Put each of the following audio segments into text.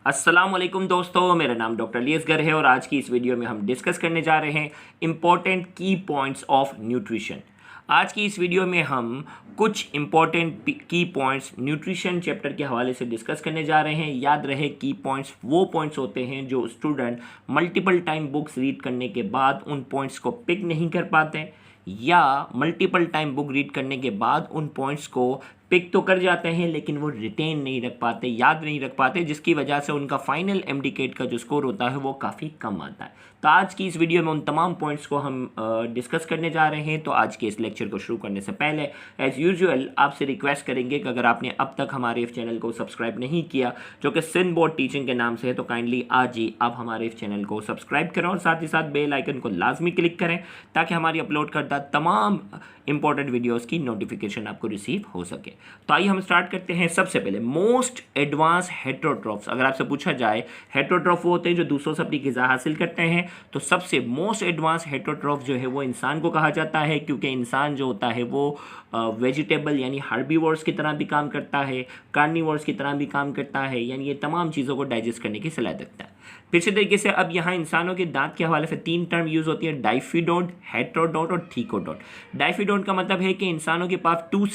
अस्सलाम वालेकुम दोस्तों, मेरा नाम डॉक्टर अली असगर है और आज की इस वीडियो में हम डिस्कस करने जा रहे हैं इम्पॉर्टेंट की पॉइंट्स ऑफ न्यूट्रिशन। आज की इस वीडियो में हम कुछ इम्पॉर्टेंट की पॉइंट्स न्यूट्रिशन चैप्टर के हवाले से डिस्कस करने जा रहे हैं। याद रहे की पॉइंट्स वो पॉइंट्स होते हैं जो student multiple time books read करने के बाद उन पॉइंट्स को पिक नहीं कर पाते या मल्टीपल टाइम बुक रीड करने के बाद उन पॉइंट्स को पिक तो कर जाते हैं लेकिन वो रिटेन नहीं रख पाते, याद नहीं रख पाते, जिसकी वजह से उनका फाइनल एमडीकेट का जो स्कोर होता है वो काफ़ी कम आता है। तो आज की इस वीडियो में उन तमाम पॉइंट्स को हम डिस्कस करने जा रहे हैं। तो आज के इस लेक्चर को शुरू करने से पहले एज़ यूजुअल आपसे रिक्वेस्ट करेंगे कि अगर आपने अब तक हमारे इस चैनल को सब्सक्राइब नहीं किया जो कि सिंध बोर्ड टीचिंग के नाम से है, तो काइंडली आज ही आप हमारे इस चैनल को सब्सक्राइब करें और साथ ही साथ बेल आइकन को लाजमी क्लिक करें ताकि हमारी अपलोड करता तमाम इंपॉर्टेंट वीडियोस की नोटिफिकेशन आपको रिसीव हो सके। तो आइए हम स्टार्ट करते हैं। सबसे पहले मोस्ट एडवांस हेटेरोट्रॉफ्स, अगर आपसे पूछा जाए हेटेरोट्रॉफ वो होते हैं जो दूसरों से अपनी ग़िज़ा हासिल करते हैं, तो सबसे मोस्ट एडवांस हेटेरोट्रॉफ जो है वो इंसान को कहा जाता है, क्योंकि इंसान जो होता है वो वेजिटेबल यानी हर्बीवोर्स की तरह भी काम करता है, कार्निवोर्स की तरह भी काम करता है, यानी ये तमाम चीज़ों को डाइजेस्ट करने की सलाहियत रखता है। फिर से तरीके से अब यहाँ इंसानों के दांत के हवाले से तीन टर्म यूज़ होती है, डाइफिडोंट, हेटेरोडोंट और थीकोडोंट। डाइफिडोंट का मतलब है कि इंसानों के पास टू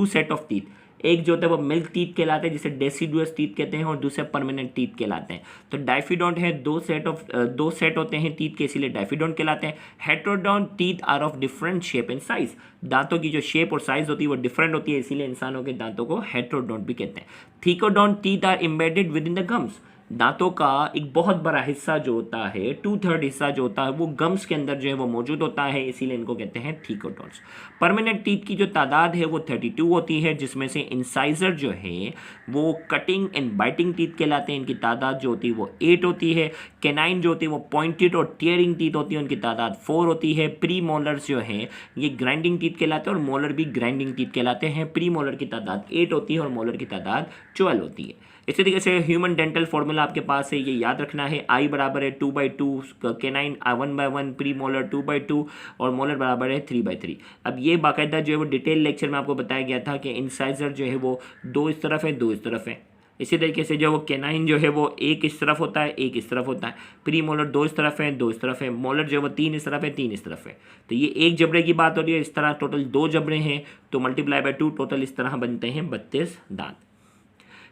सेट ऑफ टीथ, एक जो होता है वो मिल्क टीथ कहलाते हैं जिसे डेसिडुअस टीथ कहते हैं और दूसरे परमानेंट टीथ कहलाते हैं। तो डाइफिडोंट है दो सेट होते हैं टीथ के, इसीलिए डाइफिडोंट कहलाते हैं। Heterodont teeth are of different shape and size, दांतों की जो शेप और साइज होती है वो डिफरेंट होती है, इसीलिए इंसानों के दांतों को हेटेरोडोंट भी कहते हैं। Thecodont teeth are embedded within the gums, दांतों का एक बहुत बड़ा हिस्सा जो होता है, 2/3 हिस्सा जो होता है वो गम्स के अंदर जो है वो मौजूद होता है, इसीलिए इनको कहते हैं थीकोडोंट्स। परमानेंट टीथ की जो तादाद है वो 32 होती है, जिसमें से इंसाइजर जो है वो कटिंग एंड बाइटिंग टीथ कहलाते हैं, इनकी तादाद जो होती है वो 8 होती है। कैनाइन जो होती है वो पॉइंटेड और टियरिंग टीथ होती है, उनकी तादाद 4 होती है। प्री मोलर्स जो है ये ग्राइंडिंग टीथ कहलाते हैं और मोलर भी ग्राइंडिंग टीथ कहलाते हैं। प्री मोलर की तादाद 8 होती है और मोलर की तादाद 12 होती है। इसी तरीके से ह्यूमन डेंटल फार्मूला आपके पास है, ये याद रखना है, आई बराबर है 2/2, कैनाइन 1/1, प्री मोलर 2/2 और मोलर बराबर है 3/3। अब ये बाकायदा जो है वो डिटेल लेक्चर में आपको बताया गया था कि इंसाइजर जो है वो 2 इस तरफ है 2 इस तरफ है। इसी तरीके से जो वो कैनाइन जो है वो 1 इस तरफ होता है 1 इस तरफ होता है। प्री मोलर 2 इस तरफ है 2 इस तरफ है। मोलर जो है वो 3 इस तरफ है 3 इस तरफ है। तो ये एक जबड़े की बात हो रही है, इस तरह टोटल 2 जबड़े हैं, तो मल्टीप्लाई बाय 2 टोटल इस तरह बनते हैं 32 दांत।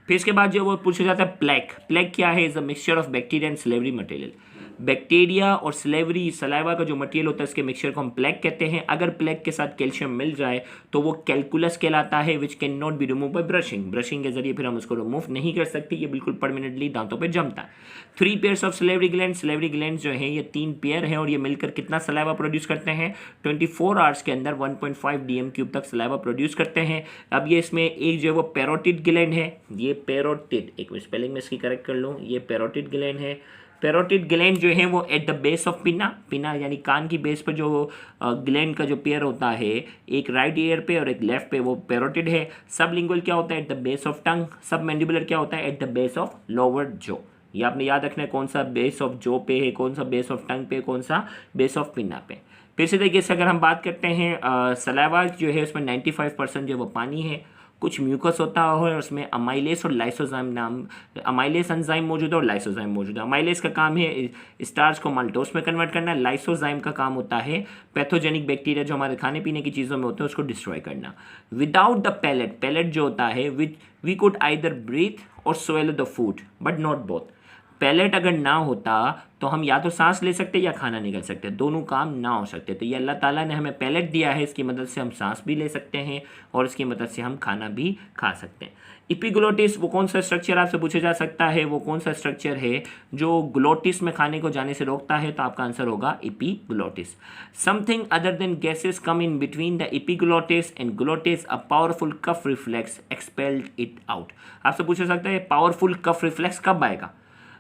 फिर इसके बाद जो वो पूछा जाता है प्लेक। प्लेक क्या है? Is a mixture of bacteria and slavery material. Bacteria और स्लेवरी सलाइवा का जो मटेरियल होता है इसके मिक्सचर को हम प्लेक कहते हैं। अगर प्लेक के साथ कैल्शियम मिल जाए तो वो कैलकुलस कहलाता है, which can not be remove by brushing. Brushing के जरिए फिर हम उसको रिमूव नहीं कर सकते, ये बिल्कुल परमानेंटली दांतों पे जमता है। 3 pairs of salivary gland. Salivary gland जो है ये 3 पेयर हैं और ये मिलकर कितना सलाइवा प्रोड्यूस करते हैं? 24 आवर्स के अंदर 1.5 DM³ तक सलाइवा प्रोड्यूस करते हैं। अब ये इसमें एक जो है वो पैरोटिड ग्लैंड है, ये पैरोटिड, एक मिनट स्पेलिंग में इसकी करेक्ट कर लूँ, ये पैरोटिड ग्लैंड है। पैरोटिड ग्लैंड जो है वो एट द बेस ऑफ पिना, पिना यानी कान की बेस पर जो ग्लैंड का जो पेयर होता है, एक राइट ईयर पे और एक लेफ्ट पे, वो पैरोटिड है। सबलिंगुअल क्या होता है? At the base of tongue. सब मैंडिबुलर क्या होता है? At the base of lower jaw. ये आपने याद रखना है कौन सा बेस ऑफ जॉ पे है, कौन सा बेस ऑफ टंग पे, कौन सा बेस ऑफ पिना पे। फिर इसी तरीके से अगर हम बात करते हैं सलाइवा जो है उसमें 95% जो वो पानी है, कुछ म्यूकस होता है और उसमें अमाइलेस और लाइसोजाइम नाम, अमाइलेस एंजाइम मौजूद है और लाइसोजाइम मौजूद है। अमाइलेस का काम है स्टार्च को माल्टोस में कन्वर्ट करना, लाइसोजाइम का काम होता है पैथोजेनिक बैक्टीरिया जो हमारे खाने पीने की चीज़ों में होते हैं उसको डिस्ट्रॉय करना। विदाउट द पैलेट, पैलेट जो होता है which we could either breathe or swallow the food but not both. Palate अगर ना होता तो हम या तो सांस ले सकते या खाना निकल सकते, दोनों काम ना हो सकते। तो ये अल्लाह ताला ने हमें पैलेट दिया है, इसकी मदद से हम सांस भी ले सकते हैं और इसकी मदद से हम खाना भी खा सकते हैं। इपिग्लोटिस वो कौन सा स्ट्रक्चर आपसे पूछा जा सकता है, वो कौन सा स्ट्रक्चर है जो ग्लोटिस में खाने को जाने से रोकता है? तो आपका आंसर होगा epiglottis. Something other than gases come in between the epiglottis and glottis, a powerful cough reflex expelled it out. आपसे पूछा सकता है पावरफुल कफ रिफ्लेक्स कब आएगा,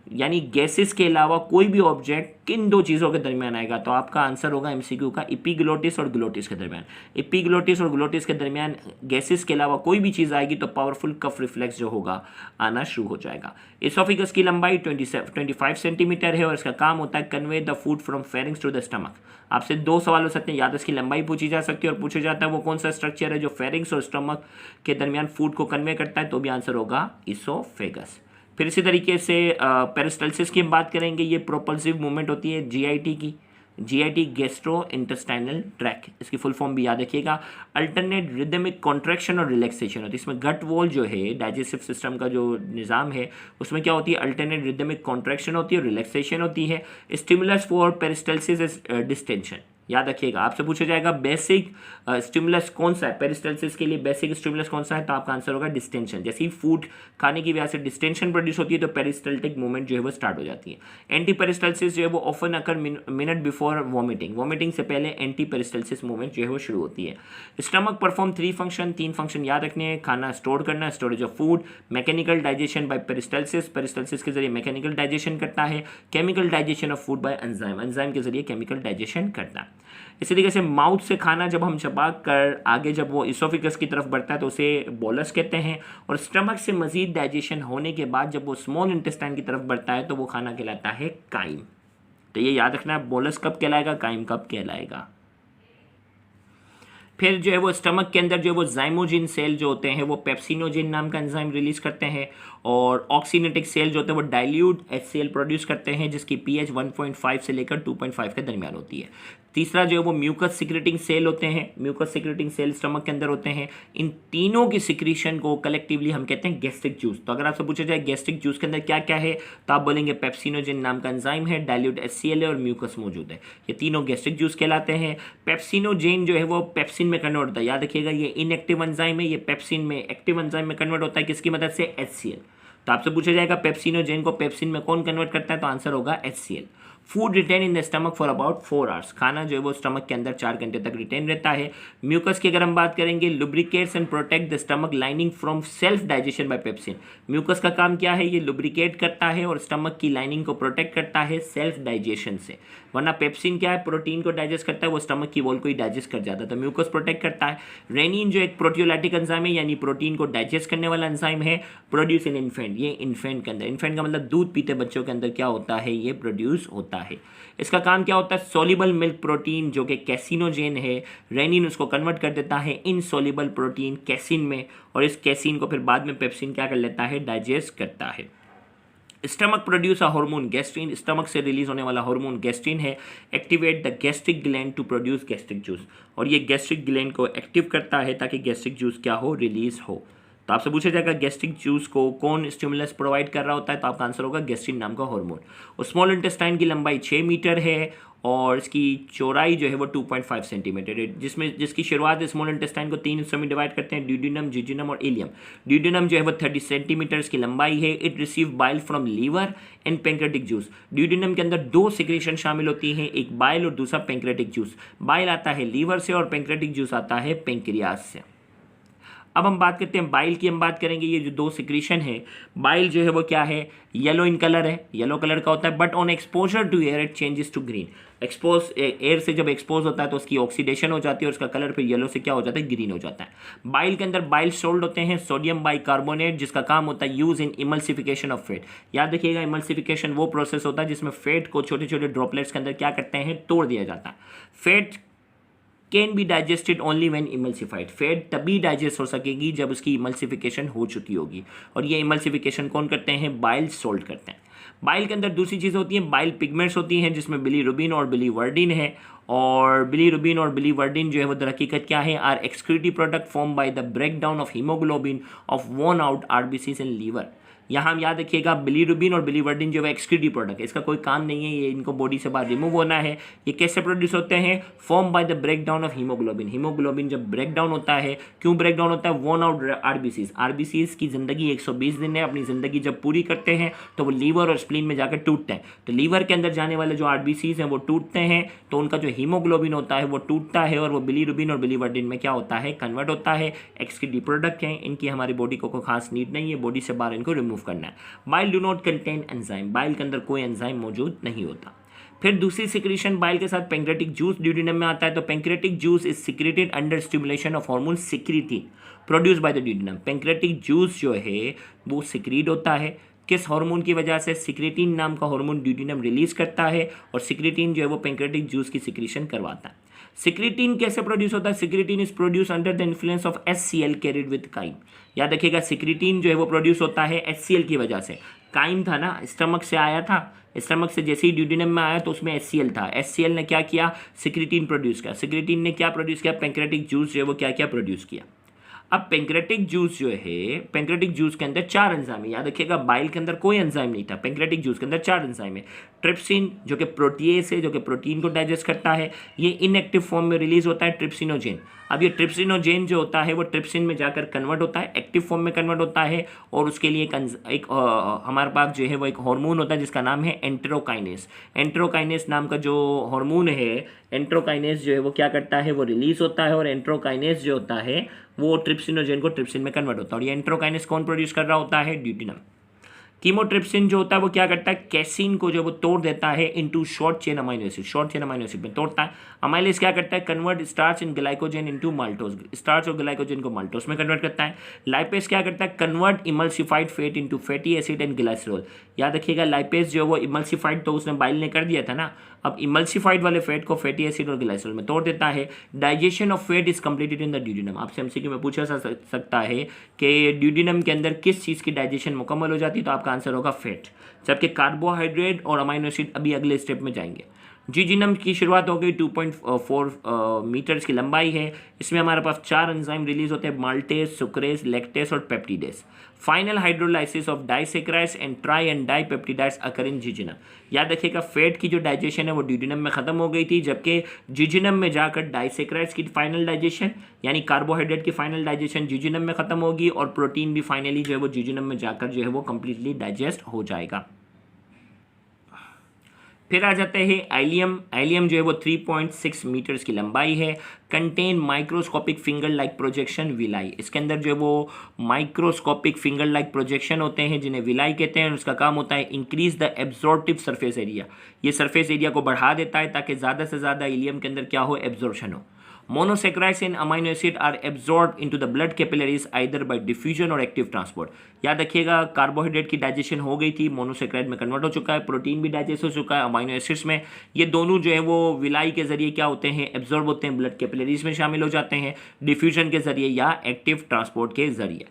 यानी गैसेस के अलावा कोई भी ऑब्जेक्ट किन 2 चीज़ों के दरमियान आएगा? तो आपका आंसर होगा एमसीक्यू का इपिग्लोटिस और ग्लोटिस के दरमियान। इपिग्लोटिस और ग्लोटिस के दरमियान गैसेस के अलावा कोई भी चीज़ आएगी तो पावरफुल कफ रिफ्लेक्स जो होगा आना शुरू हो जाएगा। इसोफिगस की लंबाई 25 सेंटीमीटर है और इसका काम होता है convey the food from pharynx to the stomach. आपसे 2 सवाल हो सकते हैं, या तो इसकी लंबाई पूछी जा सकती है और पूछा जाता है वो कौन सा स्ट्रक्चर है जो फेरिंग्स और स्टमक के दरमियान फूड को कन्वे करता है, तो भी आंसर होगा इसोफेगस। फिर इसी तरीके से पेरिस्टल्सिस की हम बात करेंगे, ये प्रोपल्सिव मूवमेंट होती है जीआईटी की, जीआईटी गैस्ट्रो इंटेस्टाइनल ट्रैक, इसकी फुल फॉर्म भी याद रखिएगा। अल्टरनेट रिदमिक कॉन्ट्रैक्शन और रिलैक्सेशन होती है, इसमें गट वॉल जो है डाइजेस्टिव सिस्टम का जो निज़ाम है उसमें क्या होती है, अल्टरनेट रिदमिक कॉन्ट्रैक्शन होती है और रिलैक्सेशन होती है। स्टिमुलस फॉर पेरिस्टल्सिस इज डिस्टेंशन, याद रखिएगा। आपसे पूछा जाएगा बेसिक स्टिमुलस कौन सा है पेरिस्टल्सिस के लिए, बेसिक स्टिमुलस कौन सा है, तो आपका आंसर होगा डिस्टेंशन। जैसे ही फूड खाने की वजह से डिस्टेंशन प्रोड्यूस होती है तो पेरिस्टल्टिक मूवमेंट जो है वो स्टार्ट हो जाती है। एंटी पेरिस्टल्सिस जो है वो ऑफन अकर मिनट बिफोर वॉमिटिंग, वॉमिटिंग से पहले एंटी पेरिस्टल्सिस मूवमेंट जो है वो शुरू होती है। स्टमक परफॉर्म 3 फंक्शन, 3 फंक्शन याद रखने हैं, खाना स्टोर करना, storage of food, mechanical digestion by peristalsis, peristalsis के जरिए मैकेनिकल डाइजेशन करता है, chemical digestion of food by enzyme, enzyme के जरिए केमिकल डाइजेशन करता है। इसी तरीके से माउथ से खाना जब हम चबा कर आगे जब वो इसोफिगस की तरफ बढ़ता है तो उसे बोलस कहते हैं, और स्टमक से मजीद डाइजेशन होने के बाद जब वो स्मॉल इंटेस्टाइन की तरफ बढ़ता है तो वो खाना कहलाता है काइम। तो ये याद रखना है, बोलस कब कहलाएगा, काइम कब कहलाएगा। फिर जो है वो स्टमक के अंदर जो है वो जाइमोजिन सेल जो होते हैं वो पेप्सिनोजिन नाम का एंजाइम रिलीज करते हैं, और ऑक्सीनेटिक सेल जो होते हैं वो डाइल्यूट HCl प्रोड्यूस करते हैं जिसकी pH 1.5 से लेकर 2.5 के दरमियान होती है। तीसरा जो है वो म्यूकस सिक्रेटिंग सेल होते हैं, म्यूकस सिक्रेटिंग सेल स्टमक के अंदर होते हैं। इन तीनों की सिक्रीशन को कलेक्टिवली हम कहते हैं गैस्ट्रिक जूस। तो अगर आपसे पूछा जाए गैस्ट्रिक जूस के अंदर क्या क्या है तो आप बोलेंगे पेप्सिनोजिन नाम का एंजाइम है, डाइल्यूट HCl है और म्यूकस मौजूद है, ये तीनों गैस्ट्रिक जूस कहलाते हैं। पेप्सिनोजेन जो है वो पेप्सिन में कन्वर्ट होता है, याद रखिएगा ये इनएक्टिव एंजाइम है, ये पेप्सिन में एक्टिव एंजाइम में कन्वर्ट होता है, किसकी मदद से, HCl। तो आपसे पूछा जाएगा पेप्सिनोजेन को पेप्सिन में कौन कन्वर्ट करता है, तो आंसर होगा HCl। Food retained in the stomach for about 4 hours, खाना जो है वो स्टमक के अंदर 4 घंटे तक रिटेन रहता है। म्यूकस की अगर हम बात करेंगे, lubricates and protect the stomach lining from self digestion by pepsin. Mucus का काम क्या है, ये लुब्रिकेट करता है और स्टमक की लाइनिंग को प्रोटेक्ट करता है सेल्फ डाइजेशन से, वरना पेप्सिन क्या है, प्रोटीन को डाइजेस्ट करता है, वो स्टमक की वॉल को ही डाइजेस्ट कर जाता है, तो म्यूकस प्रोटेक्ट करता है। रेनिन जो एक प्रोटियोलाइटिक एंजाइम है यानी प्रोटीन को डाइजेस्ट करने वाला एंजाइम है, प्रोड्यूस इन इन्फेंट, ये इन्फेंट के अंदर, इन्फेंट का मतलब दूध पीते बच्चों के अंदर क्या होता है, ये प्रोड्यूस होता है। इसका काम क्या होता है, सोल्यूबल मिल्क प्रोटीन जो कि कैसिनोजेन है, रेनिन उसको कन्वर्ट कर देता है इनसोल्यूबल प्रोटीन कैसिन में, और इस कैसिन को फिर बाद में पेप्सिन क्या कर लेता है, डाइजेस्ट करता है। Stomach produce a hormone gastrin, stomach से रिलीज होने वाला हार्मोन गैस्ट्रिन है, activate the gastric gland to produce gastric juice, और ये गैस्ट्रिक ग्लैंड को एक्टिव करता है ताकि गैस्ट्रिक जूस क्या हो, रिलीज हो। तो आपसे पूछा जाएगा गैस्ट्रिक जूस को कौन स्टिमुलस प्रोवाइड कर रहा होता है, तो आपका आंसर होगा गैस्ट्रिन नाम का हार्मोन। और स्मॉल इंटेस्टाइन की लंबाई 6 मीटर है और इसकी चौड़ाई जो है वो 2.5 सेंटीमीटर है, जिसकी शुरुआत स्मॉल इंटेस्टाइन को 3 हिस्सों में डिवाइड करते हैं, ड्यूडेनम, जिजिनम और इलियम। ड्यूडेनम जो है वो 30 सेंटीमीटर की लंबाई है। It receive bile from liver and pancreatic juice. Duodenum के अंदर 2 सिक्रेशन शामिल होती हैं, एक बाइल और दूसरा पेंक्रेटिक जूस। बाइल आता है लीवर से और पेंक्रेटिक जूस आता है पेंक्रियास से। अब हम बात करते हैं बाइल की, हम बात करेंगे ये जो 2 सिक्रीशन है, बाइल जो है वो क्या है, येलो इन कलर है, येलो कलर का होता है, but on exposure to air it changes to green. Air से जब एक्सपोज होता है तो उसकी ऑक्सीडेशन हो जाती है और उसका कलर फिर येलो से क्या हो जाता है, ग्रीन हो जाता है। बाइल के अंदर बाइल सोल्ट होते हैं, सोडियम बाइकार्बोनेट, जिसका काम होता है use in emulsification of fat. याद रखिएगा इमल्सिफिकेशन वो प्रोसेस होता है जिसमें फैट को छोटे छोटे ड्रॉपलेट्स के अंदर क्या करते हैं, तोड़ दिया जाता है। Fat can be digested only when emulsified, fat तभी डाइजेस्ट हो सकेगी जब उसकी इमल्सिफिकेशन हो चुकी होगी, और ये इमल्सिफिकेशन कौन करते हैं, बाइल सोल्ट करते हैं। बाइल के अंदर दूसरी चीज़ होती है, बाइल पिगमेंट्स होती हैं जिसमें बिलीरुबिन और बिलीवर्डिन है, और बिलीरुबिन और बिलीवर्डिन जो है वो दरहकीकत क्या है, are excretive product form by the breakdown of haemoglobin of worn out RBCs in liver. यहाँ हम याद रखिएगा बिलीरुबिन और बिलीवर्डिन जो है एक्सक्रीटिव प्रोडक्ट है, इसका कोई काम नहीं है, ये इनको बॉडी से बाहर रिमूव होना है। ये कैसे प्रोड्यूस होते हैं, form by the breakdown of haemoglobin. Haemoglobin जब ब्रेकडाउन होता है, क्यों ब्रेकडाउन होता है, वॉन आउट आरबीसीज। आरबीसीज की जिंदगी 120 दिन है, अपनी जिंदगी जब पूरी करते हैं तो वो लीवर और स्प्लीन में जाकर टूटते हैं, तो लीवर के अंदर जाने वाले जो आरबीसीज हैं वो टूटते हैं, तो उनका जो हीमोग्लोबिन होता है वो टूटता है और वो बिलीरुबिन और बिलीवर्डिन में क्या होता है, कन्वर्ट होता है। एक्सक्रीटिव प्रोडक्ट हैं, इनकी हमारी बॉडी को कोई खास नीड नहीं है, बॉडी से बाहर इनको रिमूव करना है। Bile do not contain enzyme, bile के अंदर कोई एंजाइम मौजूद नहीं होता। फिर दूसरी सिक्रीशन बाइल के साथ पेंक्रेटिक जूस ड्यूडेनम में आता है, तो pancreatic juice is secreted under stimulation of hormone secretin produce by the duodenum. Pancreatic juice जो है वो सिक्रीट होता है, किस हार्मोन की वजह से, सिक्रेटिन नाम का हार्मोन ड्यूडेनम रिलीज करता है, और सिक्रेटिन जो है वो पेंक्रेटिक जूस की सिक्रीशन करवाता है। सिक्रेटिन कैसे प्रोड्यूस होता है, secretin is produce under the influence of HCl carried with chyme. याद रखिएगा सिक्रेटिन जो है वो प्रोड्यूस होता है HCl की वजह से, काइम था ना, स्टमक से आया था, स्टमक से जैसे ही ड्यूडेनम में आया तो उसमें HCl था, HCl ने क्या किया, सिक्रेटिन प्रोड्यूस किया, सिक्रेटिन ने क्या प्रोड्यूस किया, पैंक्रेटिक जूस जो है वो क्या क्या प्रोड्यूस किया। अब पैंक्रेटिक जूस जो है, पैंक्रेटिक जूस के अंदर 4 एंजाइम है, याद रखिएगा बाइल के अंदर कोई एंजाइम नहीं था, पैंक्रेटिक जूस के अंदर 4 एंजाइम है। ट्रिप्सिन जो कि प्रोटीएस है, जो कि प्रोटीन को डाइजेस्ट करता है, ये इनएक्टिव फॉर्म में रिलीज होता है ट्रिप्सिनोजेन। अब ये ट्रिप्सिनोजेन जो होता है वो ट्रिप्सिन में जाकर कन्वर्ट होता है, एक्टिव फॉर्म में कन्वर्ट होता है, और उसके लिए एक हमारे पास जो है वो एक हार्मोन होता है जिसका नाम है एंटेरोकाइनेस। एंटेरोकाइनेस नाम का जो हार्मोन है, एंटेरोकाइनेस जो है वो क्या करता है, वो रिलीज होता है, और एंटेरोकाइनेस जो होता है वो ट्रिप्सिनोजेन को ट्रिप्सिन में कन्वर्ट होता है। और ये एंटेरोकाइनेस कौन प्रोड्यूस कर रहा होता है, ड्यूटेनम। कीमोट्रिप्सिन जो होता है वो क्या करता है, कैसीन को जो वो तोड़ देता है into short chain amino acid, short chain amino acid में तोड़ता है। अमाइलेज क्या करता है, convert starch in glycogen into maltose, starch और ग्लाइकोजन को माल्टोज में कन्वर्ट करता है। लाइपेज क्या करता है, convert emulsified fat into fatty acid and glycerol. याद रखिएगा लाइपेज जो वो इमल्सिफाइड तो उसने बाइल ने कर दिया था ना, अब इमल्सिफाइड वाले फैट को फैटी एसिड और ग्लाइसरॉल में तोड़ देता है। Digestion of fat is completed in the duodenum. आपसे एमसीक्यू में पूछा जा सकता है कि ड्यूडेनम के अंदर किस चीज़ की डाइजेशन मुकम्मल हो जाती है, तो आपका आंसर होगा फैट, जबकि कार्बोहाइड्रेट और अमाइनो एसिड अभी अगले स्टेप में जाएंगे। जीजीनम की शुरुआत हो गई, 2.4 मीटर्स की लंबाई है। इसमें हमारे पास 4 एंजाइम रिलीज होते हैं, माल्टेस, सुक्रेस, लैक्टेस और peptidase. Final hydrolysis of disaccharides and tri and di peptides occur in jejunum. याद रखिएगा फैट की जो डाइजेशन है वो ड्यूडेनम में खत्म हो गई थी, जबकि जीजिनम में जाकर डाइसेक्राइड्स की फाइनल डाइजेशन यानी कार्बोहाइड्रेट की फाइनल डाइजेशन जीजिनम में खत्म होगी, और प्रोटीन भी फाइनली जो है वो जीजिनम में जाकर जो है वो कंप्लीटली डाइजेस्ट हो जाएगा। फिर आ जाते हैं एलियम। एलियम जो है वो 3.6 मीटर्स की लंबाई है, contain microscopic finger like projection villi. इसके अंदर जो है वो माइक्रोस्कोपिक फिंगर लाइक प्रोजेक्शन होते हैं जिन्हें विलाई कहते हैं, और उसका काम होता है increase the absorptive surface area. ये सरफेस एरिया को बढ़ा देता है ताकि ज़्यादा से ज़्यादा एलियम के अंदर क्या हो, एब्जॉर्प्शन हो। Monosaccharides in amino acid are absorb into the blood capillaries either by diffusion और एक्टिव ट्रांसपोर्ट। याद रखिएगा कार्बोहाइड्रेट की डाइजेशन हो गई थी, मोनोसेक्राइड में कन्वर्ट हो चुका है, प्रोटीन भी डाइजेस्ट हो चुका है अमाइनो एसिड्स में। ये दोनों जो है वो विलाई के जरिए क्या होते हैं, एब्जॉर्ब होते हैं, ब्लड कैपिलरीज में शामिल हो जाते हैं, डिफ्यूजन के जरिए या एक्टिव ट्रांसपोर्ट के जरिए।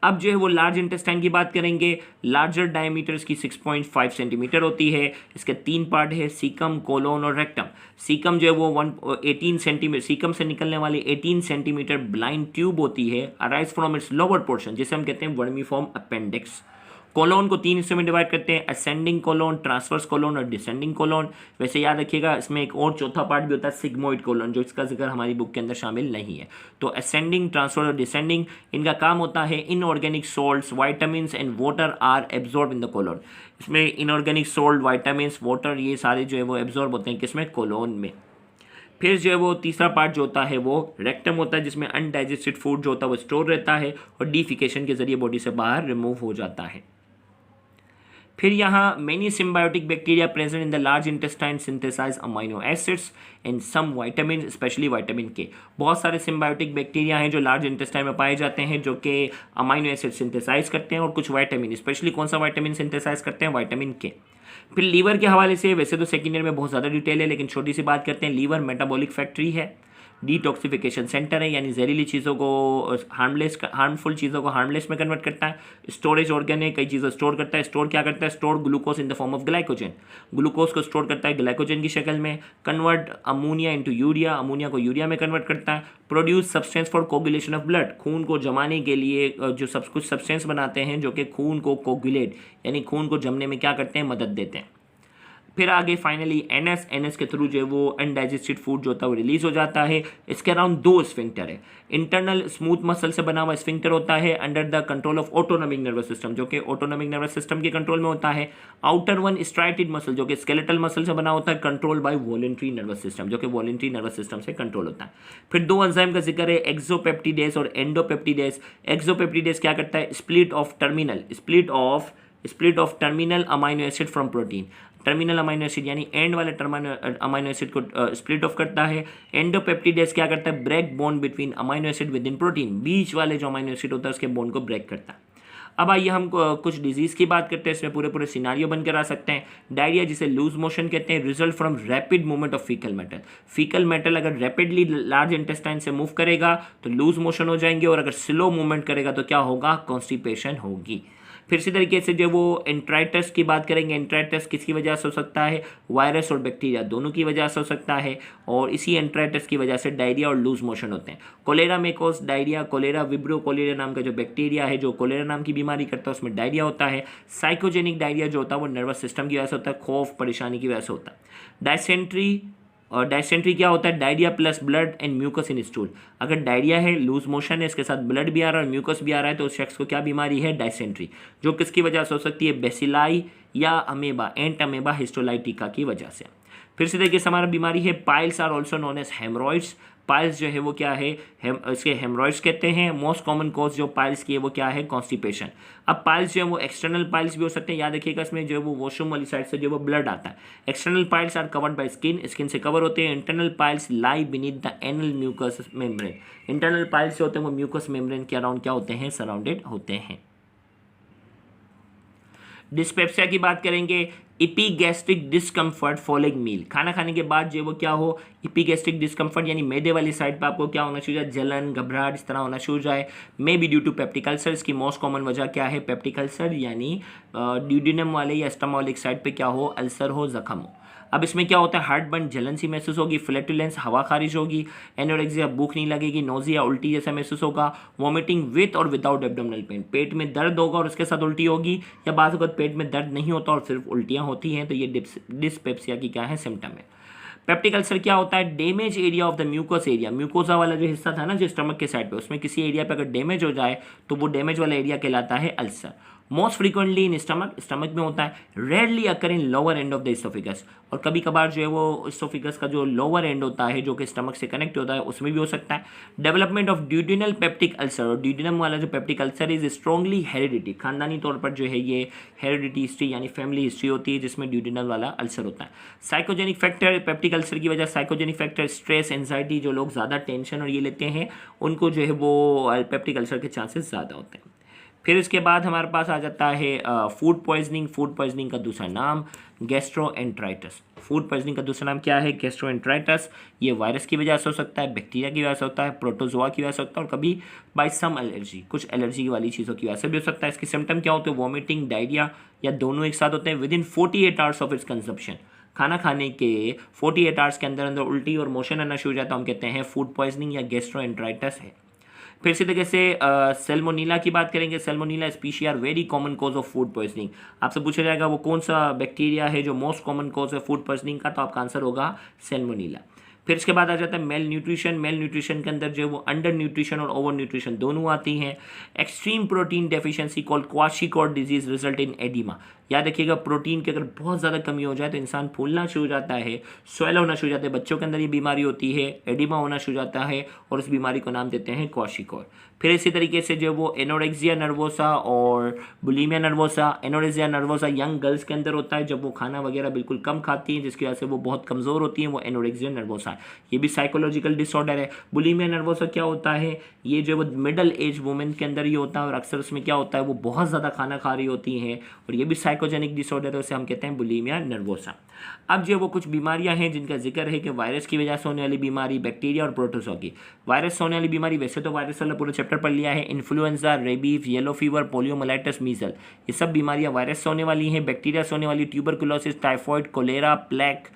अब जो है वो लार्ज इंटेस्टाइन की बात करेंगे। लार्जर डायमीटर्स की 6.5 सेंटीमीटर होती है। इसके 3 पार्ट है, सीकम, कोलोन और रेक्टम। सीकम जो है वो 18 सेंटीमीटर, सीकम से निकलने वाली 18 सेंटीमीटर ब्लाइंड ट्यूब होती है, arise from its lower portion, जिसे हम कहते हैं वर्मीफॉर्म अपेंडिक्स। कोलोन को 3 हिस्सों में डिवाइड करते हैं, असेंडिंग कोलोन, ट्रांसवर्स कोलोन और डिसेंडिंग कोलोन। वैसे याद रखिएगा इसमें एक और चौथा पार्ट भी होता है, सिग्मोइड कोलोन, जो इसका जिक्र हमारी बुक के अंदर शामिल नहीं है। तो असेंडिंग, ट्रांसफर और डिसेंडिंग, इनका काम होता है inorganic salts, vitamins and water are absorb in the colon. इसमें इनऑर्गेनिक सोल्ट, वाइटामिन्स, वाटर, ये सारे जो है वो एब्जॉर्ब होते हैं किसमें, कोलोन में। फिर जो है वो तीसरा पार्ट जो होता है वो रेक्टम होता है, जिसमें अनडाइजेस्टेड फूड जो होता है वो स्टोर रहता है और डिफिकेशन के जरिए बॉडी से बाहर रिमूव हो जाता है। फिर यहाँ many symbiotic bacteria present in the large intestine synthesise amino acids and some vitamin, specially vitamin K. बहुत सारे सिम्बायोटिक बैक्टीरिया हैं जो लार्ज इंटेस्टाइन में पाए जाते हैं, जो कि अमाइनो एसिड सिंथेसाइज करते हैं, और कुछ वाइटामिन, स्पेशली कौन सा वाइटामिन सिंथेसाइज करते हैं, वाइटामिन के। फिर लीवर के हवाले से वैसे तो सेकेंड ईयर में बहुत ज़्यादा डिटेल है, लेकिन छोटी सी बात करते हैं। लीवर मेटाबॉलिक फैक्ट्री है, डिटॉक्सिफिकेशन सेंटर है, यानी जहरीली चीज़ों को हार्मफुल चीज़ों को हार्मलेस में कन्वर्ट करता है। स्टोरेज ऑर्गन है, कई चीज़ें स्टोर करता है। स्टोर क्या करता है, store glucose in the form of glycogen, glucose को स्टोर करता है ग्लाइकोजन की शक्ल में। Convert ammonia into urea, ammonia को यूरिया में कन्वर्ट करता है। Produce substance for coagulation of blood, खून को जमाने के लिए जो कुछ सब्सटेंस बनाते हैं जो कि खून को कोगुलेट यानी खून को जमने में क्या करते हैं, मदद देते हैं। फिर आगे फाइनली एनएस के थ्रू जो है वो अनडाइजेस्टेड फूड जो होता है वो रिलीज हो जाता है। इसके अराउंड 2 स्फिंक्टर है। इंटरनल स्मूथ मसल से बना हुआ स्फिंक्टर होता है under the control of autonomic nervous system, जो कि ऑटोनॉमिक नर्वस सिस्टम के कंट्रोल में होता है। आउटर वन स्ट्राइटेड मसल, जो कि स्केलेटल मसल से बना होता है, control by voluntary nervous system, जो कि वॉलंटरी नर्वस सिस्टम से कंट्रोल होता है। फिर 2 एंजाइम का जिक्र है, एक्सोपेप्टिडेस और एंडोपेप्टिडेस। एक्सोपेप्टिडेस क्या करता है, split off terminal amino acid from protein. Terminal amino acid यानी एंड वाले अमाइनो एसिड को स्प्लिट ऑफ करता है। एंडोपेप्टिडेस क्या करता है, break bond between amino acid within protein, बीच वाले जो अमाइनो एसिड होता है उसके बॉन्ड को ब्रेक करता है। अब आइए हम कुछ डिजीज़ की बात करते हैं, इसमें पूरे सिनारियो बनकर आ सकते हैं। डायरिया, जिसे लूज मोशन कहते हैं, result from rapid movement of faecal metal. Faecal metal अगर रैपिडली लार्ज इंटेस्टाइन से मूव करेगा तो लूज मोशन हो जाएंगे, और अगर स्लो मूवमेंट करेगा तो क्या होगा, कॉन्स्टिपेशन होगी। फिर इसी तरीके से जो वो एंट्राइटिस की बात करेंगे, एंट्राइटिस किसकी वजह से हो सकता है, वायरस और बैक्टीरिया दोनों की वजह से हो सकता है, और इसी एंट्राइटिस की वजह से डायरिया और लूज मोशन होते हैं। कोलेरा में cause diarrhoea, cholera vibrio cholera नाम का जो बैक्टीरिया है जो कोलेरा नाम की बीमारी करता है उसमें डायरिया होता है। साइकोजेनिक डायरिया जो होता है वो नर्वस सिस्टम की वजह से होता है, खौफ परेशानी की वजह से होता है। डायसेंट्री, और डायसेंट्री क्या होता है, diarrhoea plus blood and mucus in stool. अगर डायरिया है, लूज मोशन है, इसके साथ ब्लड भी आ रहा है और म्यूकस भी आ रहा है तो उस शख्स को क्या बीमारी है, डायसेंट्री, जो किसकी वजह से हो सकती है, बेसिलाई या अमेबा, एंट अमेबा हिस्टोलाइटिका की वजह से। फिर से देखिए हमारा बीमारी है piles are also known as haemorrhoids. Piles जो है वो क्या है, इसके हेमरॉइड्स कहते हैं। मोस्ट कॉमन कॉज जो पाइल्स की है वो क्या है, कॉन्स्टिपेशन। अब पाइल्स जो है वो एक्सटर्नल पाइल्स भी हो सकते हैं, याद रखिएगा इसमें जो है वो वॉशरूम वाली साइड से जो वो ब्लड आता है। External piles are covered by skin, skin से कवर होते हैं। Internal piles lie beneath the anal mucous membrane. Internal piles जो होते हैं वो म्यूकस मेम्ब्रेन के अराउंड क्या होते हैं, सराउंडेड होते हैं। डिस्पेप्सिया की बात करेंगे, इपीगैस्ट्रिक डिस्कम्फर्ट फॉलोइंग मील, खाना खाने के बाद जो वो क्या हो, इपीगैस्ट्रिक डिस्कम्फर्ट यानी मैदे वाली साइड पे आपको क्या होना शुरू हो जाए, जलन घबराहट इस तरह होना शुरू हो जाए। May be due to peptic ulcer, इसकी मोस्ट कॉमन वजह क्या है, पेप्टिक अल्सर यानी ड्यूडिनम वाले या स्टमोलिक साइड पे क्या हो, अल्सर हो, जख्म हो। अब इसमें क्या होता है, हार्ट बर्न, जलन सी महसूस होगी, फ्लैटुलेंस हवा खारिज होगी, एनोरेक्सिया भूख नहीं लगेगी, नोजिया उल्टी जैसा महसूस होगा, वॉमिटिंग विथ और विदाउट एब्डोमिनल पेन, पेट में दर्द होगा और उसके साथ उल्टी होगी, या बाज़ वक़्त पेट में दर्द नहीं होता और सिर्फ उल्टियाँ होती हैं, तो ये डिस्पेप्सिया की क्या है, सिम्टम है। पेप्टिक अल्सर क्या होता है, damage area of the mucus area, mucosa वाला जो हिस्सा था ना जो स्टमक के साइड पे, उसमें किसी एरिया पे अगर डैमेज हो जाए तो वो डैमेज वाला एरिया कहलाता है ulcer. Most frequently in stomach, stomach में होता है। Rarely occur in lower end of the oesophagus, और कभी कभार जो है वो इसोफिगस का जो लोअर एंड होता है जो कि स्टमक से कनेक्ट होता है उसमें भी हो सकता है। Development of duodenal peptic ulcer, और ड्यूडिनम वाला जो peptic ulcer is strongly heredity, खानदानी तौर पर जो है ये हेरिडिटी हिस्ट्री यानी फैमिली हिस्ट्री होती है जिसमें ड्यूडिनल वाला अल्सर होता है। साइकोजेनिक फैक्टर, पेप्टिक अल्सर की वजह साइकोजेनिक फैक्टर, स्ट्रेस, एंजाइटी, जो लोग ज़्यादा टेंशन और ये लेते हैं उनको जो है वो पेप्टिक अल्सर के चांसेस ज़्यादा होते हैं। फिर इसके बाद हमारे पास आ जाता है फूड पॉइजनिंग। फूड पॉइजनिंग का दूसरा नाम गैस्ट्रोएंटराइटिस। फूड पॉइजनिंग का दूसरा नाम क्या है, गैस्ट्रोएंटराइटिस। ये वायरस की वजह से हो सकता है, बैक्टीरिया की वजह से होता है, प्रोटोजोआ की वजह से होता है, और कभी बाय सम एलर्जी, कुछ एलर्जी वाली चीज़ों की वजह से भी हो सकता है। इसके सिम्टम क्या होते हैं, वॉमिटिंग, डायरिया, या दोनों एक साथ होते हैं। With in 48 hours of its consumption, खाना खाने के 48 आवर्स के अंदर अंदर उल्टी और मोशन आना शुरू हो जाता है, हम कहते हैं फूड पॉइजनिंग या गैस्ट्रोएंटराइटिस है। फिर इसी तरीके से सेल्मोनीला की बात करेंगे। Salmonella species are very common cause of food poisoning. आपसे पूछा जाएगा वो कौन सा बैक्टीरिया है जो मोस्ट कॉमन कॉज है फूड पॉइजनिंग का, तो आपका आंसर होगा सेल्मोनीला। फिर इसके बाद आ जाता है मेल न्यूट्रिशन। मेल न्यूट्रिशन के अंदर जो है वो अंडर न्यूट्रिशन और ओवर न्यूट्रिशन दोनों आती हैं। Extreme protein deficiency called kwashiorkor disease result in oedema. याद रखिएगा प्रोटीन की अगर बहुत ज़्यादा कमी हो जाए तो इंसान फूलना शुरू हो जाता है, स्वेल होना शुरू हो जाता है। बच्चों के अंदर ये बीमारी होती है, एडिमा होना शुरू हो जाता है, और इस बीमारी को नाम देते हैं क्वाशिकॉर्ड। फिर इसी तरीके से जो वो एनोरेक्सिया नर्वोसा और bulimia nervosa. Anorexia nervosa young girls के अंदर होता है जब वो खाना वगैरह बिल्कुल कम खाती हैं जिसकी वजह से वो बहुत कमज़ोर होती हैं, वो एनोरेक्सिया नर्वोसा। ये भी साइकोलॉजिकल डिसऑर्डर है। बुलिमिया नर्वोसा क्या होता है, ये जो वो मिडल एज वुमेन के अंदर ये होता है, और अक्सर उसमें क्या होता है वो बहुत ज़्यादा खाना खा रही होती हैं, और ये भी साइकोजेनिक डिसऑर्डर है, उसे हम कहते हैं बुलिमिया नर्वोसा। अब जो वो कुछ बीमारियां हैं जिनका जिक्र है कि वायरस की वजह से होने वाली बीमारी, बैक्टीरिया और प्रोटोजोआ की। वायरस से होने वाली बीमारी, वैसे तो वायरस वाला पूरा चैप्टर पढ़ लिया है, influenza, rabies, yellow fever, poliomyelitis, measles, ये सब बीमारियां वायरस से होने वाली हैं। बैक्टीरिया से होने वाली tuberculosis, typhoid, cholera, plague,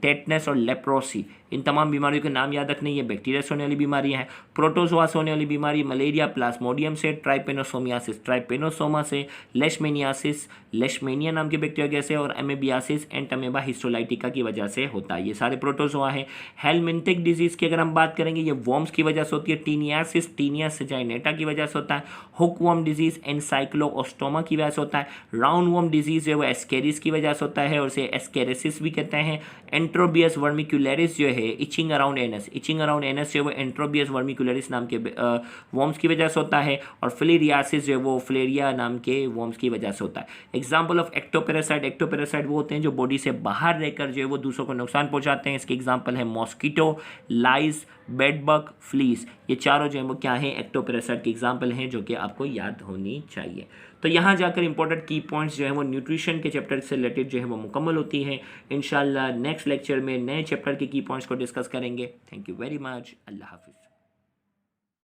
tetanus और लेप्रोसी, इन तमाम बीमारियों के नाम याद रखने, ये बैक्टीरिया से होने वाली बीमारियां हैं। प्रोटोजोआ से होने वाली बीमारी मलेरिया, प्लाज्मोडियम से, ट्राइपेनोसोमियासिस, ट्राइपेनोसोमा से, लेशमेनियासिस, लेशमेनिया नाम के बैक्टीरिया से, और एमेबियासिस, एंटमेबा हिस्टोलाइटिका की वजह से होता है। ये सारे प्रोटोजोआ हैं। हेलमिंथिक डिजीज़ की अगर हम बात करेंगे, ये वॉर्म्स की वजह से होती है। टीनियासिस, टीनिया सेजाइनेटा की वजह से होता है। हुकवॉर्म डिजीज़ एनसाइक्लोओस्टोमा की वजह से होता है। राउंड वॉर्म डिजीज़ है वो एस्केरिस की वजह से होता है, और उसे एस्केरेसिस भी कहते हैं। एंट्रोबियस वर्मिकुलरिस जो है itching around anus, itching around anus जो है वो एंट्रोबियस वर्मिकुलरिस नाम के वॉर्म्स की वजह से होता है। और फिलेरियासिस जो है वो फिलेरिया नाम के वॉर्म्स की वजह से होता है। एग्जाम्पल ऑफ एक्टोपेरासाइट, एक्टोपेरासाइट वो होते हैं जो बॉडी से बाहर रहकर जो है वो दूसरों को नुकसान पहुंचाते हैं। इसके एग्जाम्पल है मॉस्किटो, लाइस, बेडबग, फ्लीस, ये चारों जो है वो क्या है, एक्टोपेरासाइट के एग्जाम्पल हैं जो कि आपको याद होनी चाहिए। तो यहाँ जाकर इंपॉर्टेंट की पॉइंट्स जो है वो न्यूट्रिशन के चैप्टर से रिलेटेड जो है वो मुकम्मल होती हैं। इंशाल्लाह नेक्स्ट लेक्चर में नए चैप्टर के की पॉइंट्स को डिस्कस करेंगे। Thank you very much. अल्लाह हाफिज़।